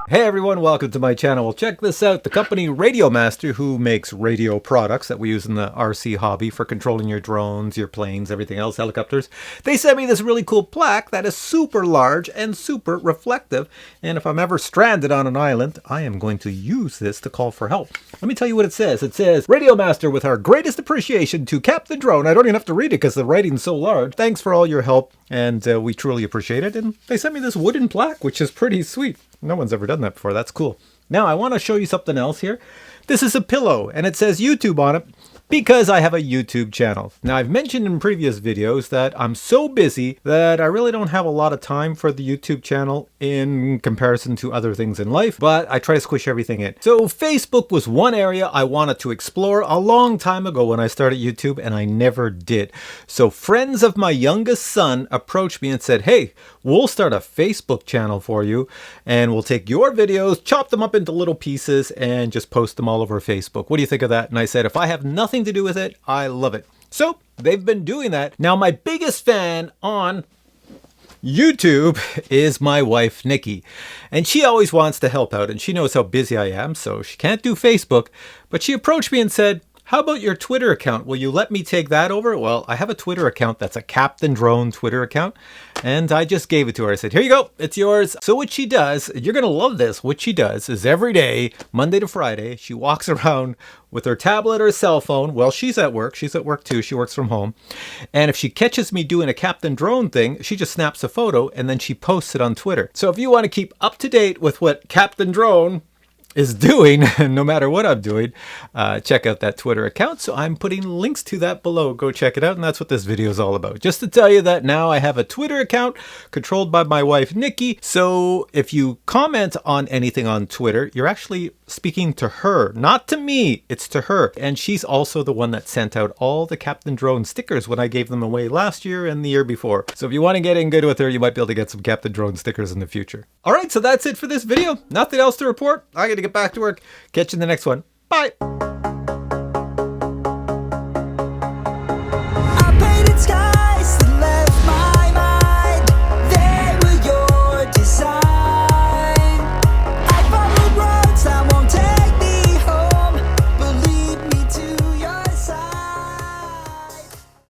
Hey everyone, welcome to my channel. Well, check this out. The company Radiomaster, who makes radio products that we use in the RC hobby for controlling your drones, your planes, everything else, helicopters, they sent me this really cool plaque that is super large and super reflective. And if I'm ever stranded on an island, I am going to use this to call for help. Let me tell you what it says. It says, Radiomaster, with our greatest appreciation to Captain Drone. I don't even have to read it because the writing's so large. Thanks for all your help, and we truly appreciate it. And they sent me this wooden plaque, which is pretty sweet. No one's ever done that before. That's cool. Now I want to show you something else here. This is a pillow and it says YouTube on it because I have a YouTube channel. Now I've mentioned in previous videos that I'm so busy that I really don't have a lot of time for the YouTube channel in comparison to other things in life, but I try to squish everything in. So Facebook was one area I wanted to explore a long time ago when I started YouTube, and I never did. So friends of my youngest son approached me and said, hey, we'll start a Facebook channel for you and we'll take your videos, chop them up into little pieces and just post them all over Facebook. What do you think of that? And I said, if I have nothing to do with it, I love it. So they've been doing that. Now my biggest fan on YouTube is my wife, Nikki, and she always wants to help out, and she knows how busy I am, so she can't do Facebook, but she approached me and said, how about your Twitter account? Will you let me take that over? Well, I have a Twitter account that's a Captain Drone Twitter account, and I just gave it to her. I said, here you go, it's yours. So what she does, you're gonna love this, what she does is every day, Monday to Friday, she walks around with her tablet or cell phone. Well, she's at work too, she works from home. And if she catches me doing a Captain Drone thing, she just snaps a photo and then she posts it on Twitter. So if you wanna keep up to date with what Captain Drone is doing, no matter what I'm doing, check out that Twitter account. So I'm putting links to that below. Go check it out. And that's what this video is all about. Just to tell you that now I have a Twitter account controlled by my wife, Nikki. So if you comment on anything on Twitter, you're actually speaking to her, not to me, it's to her. And she's also the one that sent out all the Captain Drone stickers when I gave them away last year and the year before. So if you want to get in good with her, you might be able to get some Captain Drone stickers in the future. All right, so that's it for this video. Nothing else to report. I got to get back to work. Catch you in the next one. Bye.